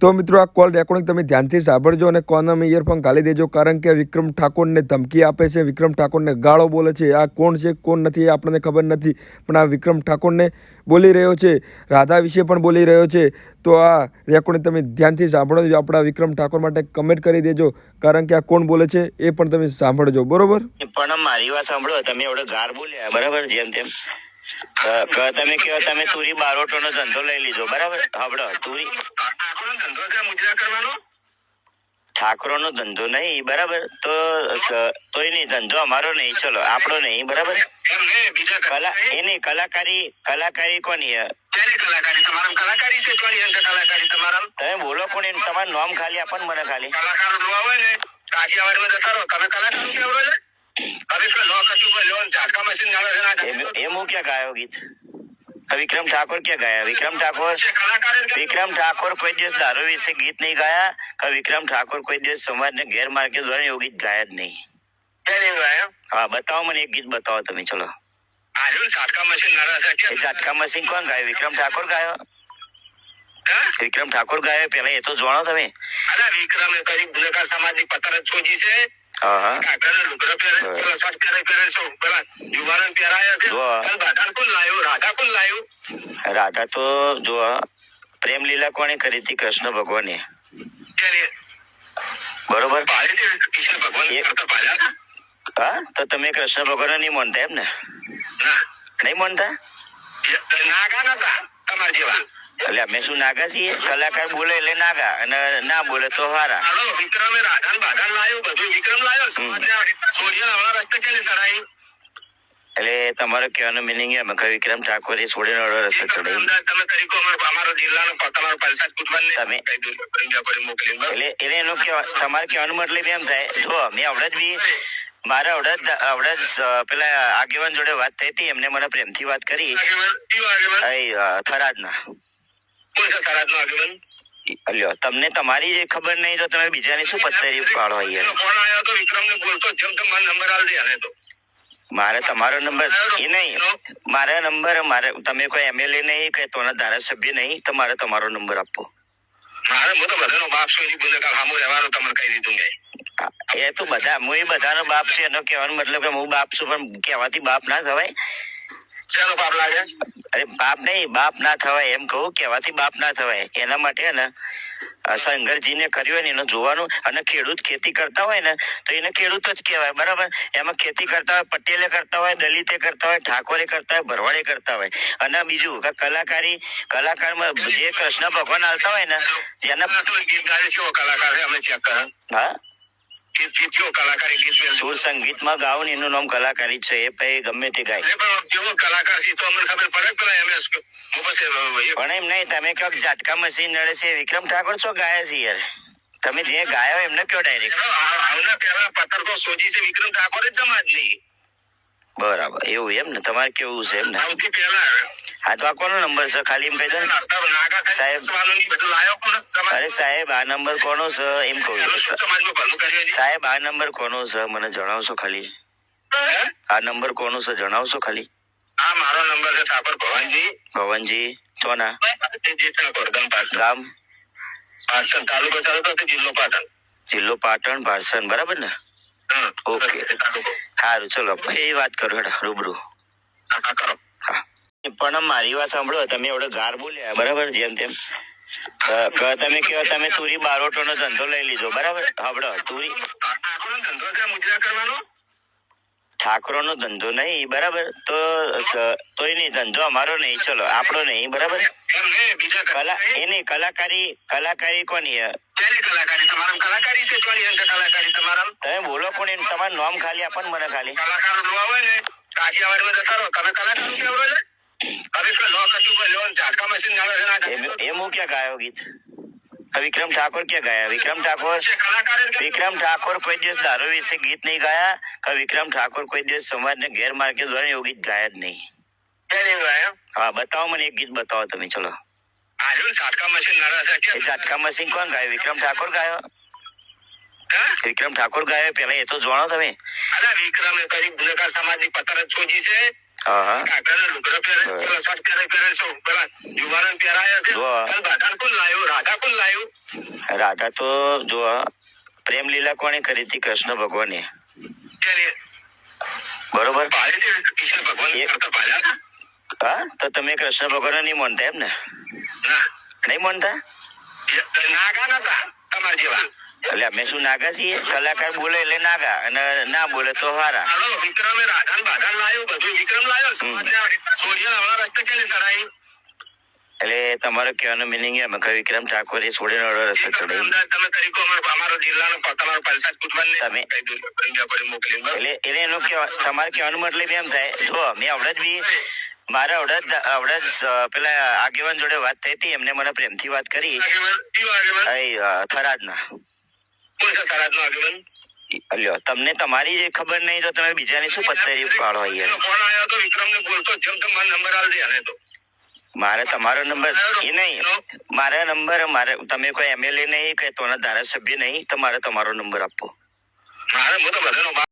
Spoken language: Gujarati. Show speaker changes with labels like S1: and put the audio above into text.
S1: તો મિત્રો આ કોલ રેકોર્ડિંગ તમે ધ્યાનથી સાંભળજો અને કોનામાં ઇયરફોન ગાલી દેજો, કારણ કે વિક્રમ ઠાકોરને ધમકી આપે છે, વિક્રમ ઠાકોરને ગાળો બોલે છે. આ કોણ છે કોણ નથી એ આપણને ખબર નથી, પણ આ વિક્રમ ઠાકોરને બોલી રહ્યો છે, રાધા વિશે પણ બોલી રહ્યો છે. તો આ રેકોર્ડિંગ તમે ધ્યાનથી સાંભળો, આપણા વિક્રમ ઠાકોર માટે કમેન્ટ કરી દેજો, કારણ કે આ કોણ બોલે છે એ પણ તમે સાંભળજો. બરોબર,
S2: પણ મારી વાત સાંભળો, તમે એવડે ગાર બોલ્યા બરાબર, જેમ તેમ તમે કહો તમે તુરી બારોટો નો ધંધો લઈ લીધો બરાબર. હબળો તુરી ઠાકોરો નો ધંધો નહીં બરાબર, તોય નહીં ધંધો અમારો નહીં, ચલો આપણો નહીં બરાબર. એની કલાકારી કોની? તમે બોલો કોણ? તમારું નામ ખાલી આપો ને મને ખાલી. એ હું ક્યાં ગાયો ગીત? વિક્રમ ઠાકોર ક્યાં ગાયા? વિક્રમ ઠાકોર કોઈ દિવસ દારૂ વિશે ગીત નહીં ગાયા. વિક્રમ ઠાકોર કોઈ દિવસ સમાજને ગેરમાર્ગે દ્વારા એવું ગીત ગાયા જ નહીં. હા બતાવો મને એક ગીત બતાવો તમે, ચલો. ઝાટકા મશીન કોણ ગાયું? વિક્રમ ઠાકોર ગાયો. વિક્રમ ઠાકોર ગાયો પેલા એ તો જાણો તમે. વિક્રમ સમાજની પતર છોજી છે. રાધા તો જો પ્રેમ લીલા કોને કરી હતી? કૃષ્ણ ભગવાને. બરોબર. હા તો તમે કૃષ્ણ ભગવાન નહીં માનતા એમ ને? નહીં માનતા? એટલે અમે શું નાગા છીએ? કલાકાર બોલે એટલે નાગા અને ના બોલે તો હારા. એટલે તમારો કહેવાનો મિનિંગ એમ કે વિક્રમ ઠાકોર એ છોડીને રસ્તે ચડાવી. એટલે એનો તમારે કહેવાનો મતલબ એમ થાય, જો મેં આવડે જ બી મારે આવડે જ પેલા આગેવાન જોડે વાત થઈ હતી, એમને મને પ્રેમથી વાત કરી થરાદ ના. અલ્યો તમને તમારી ખબર નહીં તો તમે બીજાની શું પત્તરી પાડો? મારે તમારો નંબર એ નહીં, મારા નંબર મારે તમે કોઈ એમએલએ નહીં કે તોના ધારાસભ્ય નહીં, તો મારે તમારો નંબર આપો. એ તો બધા હું બધાનો બાપ છે, એનો કહેવાનો મતલબ કે હું બાપ છું, પણ કહેવાથી બાપ ના થવાય. અરે બાપ નહીં, બાપ ના થવાય એમ કહું, કહેવાથી બાપ ના થવાય. એના માટે ને શંકરજીને કર્યું ને એનું જોવાનું. અને ખેડૂત ખેતી કરતા હોય ને તો એને ખેડૂત જ કહેવાય બરાબર. એમાં ખેતી કરતા હોય, પટેલે કરતા હોય, દલિતે કરતા હોય, ઠાકોરે કરતા હોય, ભરવાડે કરતા હોય. અને બીજું કે કલાકારમાં જે કૃષ્ણ ભગવાન આવતા હોય ને, જેના હા સુર સંગીતમાં ગાવ ને એનું નામ કલાકારી છે. એ પછી ગમે તે ગાય પણ એમ નહીં. તમે કહો ઝાટકા મશીન નડે છે, વિક્રમ ઠાકોર શું ગાય છે યાર? તમે જે ગાયો એમને કયો ડાયરેક્ટ. વિક્રમ ઠાકોર જ સમાજ નહીં બરાબર. એવું એમ ને? તમારે કેવું છે એમ ને? હા તો આ કોનો નંબર છે ખાલી એમ કહી દો ને સાહેબ. અરે સાહેબ આ નંબર કોનો છે એમ કહું સાહેબ. આ નંબર કોનો છે મને જણાવશો ખાલી? આ નંબર કોનો છે જણાવશો ખાલી? આ મારો નંબર છે ઠાકોર ભવનજી. ભવનજી ચોના ગામ? પાટણ તાલુકો ચાલુ તો જિલ્લો પાટણ. જિલ્લો પાટણ પાટણ બરાબર ને? ઓકે સારું ચલો એ વાત કરો રૂબરૂ. હા પણ મારી વાત સાંભળો, તમે એવડે ગાર બોલ્યા બરાબર, જેમ તેમ તમે કહો તમે તુરી બારોટો નો ધંધો લઈ લીધો બરાબર. હબળો તુરી ઠાકોરો નો ધંધો નહીં બરાબર, તોય નહીં ધંધો અમારો નહીં, ચલો આપણો નહીં બરાબર. એની કલાકારી કોની? તમે બોલો કોણ? તમારું નામ ખાલી આપો ને મને ખાલી. એ હું ક્યાં ગાયો ગીત? વિક્રમ ઠાકોર ક્યાં ગાયા? વિક્રમ ઠાકોર કોઈ દિવસ દારૂ વિશે ગીત નહીં ગાયા. વિક્રમ ઠાકોર કોઈ દિવસ સમાજને ગેરમાર્ગે દ્વારા એવું ગીત ગાયા જ નહીં. હા બતાવો મને એક ગીત બતાવો તમે, ચલો. ઝાટકા મશીન કોણ ગાયું? વિક્રમ ઠાકોર ગાયો. વિક્રમ ઠાકોર ગાયો પેલા એ તો જાણો તમે. વિક્રમ સમાજની પતર છોજી છે. હા હા
S3: કાકાના લુગડા પહેરે, પેલા શર્ટ પહેરે છે, પેલા યુવાનન પહેરાયા છે.
S2: જો.
S3: રાધા કોણ લાવ્યું? રાધા કોણ લાવ્યું?
S2: રાધા તો જો પ્રેમ લીલા કોણે કરી હતી? કૃષ્ણ ભગવાને. બરોબર.
S3: કૃષ્ણ ભગવાન કરતા ભાલ્યા હતા?
S2: હા, તો તમે કૃષ્ણ ભગવાન નહીં માનતા એમ ને?
S3: ના,
S2: નહીં માનતા?
S3: નાગા નતા તમારા જેવા.
S2: એટલે અમે શું નાગા છીએ? કલાકાર બોલે એટલે નાગા અને ના બોલે તો હારા.
S3: હાલો, વિક્રમે રાધાન બાધાન લાવ્યું, બધું વિક્રમ લાવ્યો. સમાજને સોડિયા હમણાં રસ્તે કેમ ચડાવી?
S2: એટલે તમારો કહેવાનો મિનિંગ એમ કે વિક્રમ ઠાકોર એ છોડીને રસ્તે ચડાવી.
S3: તમે તરીકો અમારો જિલ્લાનો તમારો પલસાદ કુટુંબને
S2: તમે
S3: મોકલી.
S2: એટલે એનો તમારે કહેવાનો મતલબ એમ થાય, જો મેં આવડે જ બી મારા આવડે જ પેલા આગેવાન જોડે વાત થઈ હતી, એમને મને પ્રેમથી વાત કરી થરાદના. લ્યો, તમને તમારી જે ખબર નહીં તો તમે બીજાની શું પત્તરી પાડો અહીંયા?
S3: ફોન આવ્યો તો વિક્રમને બોલતો જેમ તમે નંબર આલ દે આને તો.
S2: મારે તમારો નંબર એ નહીં, મારા નંબર તમે કોઈ MLA નહીં કે તોના ધારાસભ્ય નહીં, તમારે તમારો નંબર આપવો.
S3: મારે હું તો બધાનો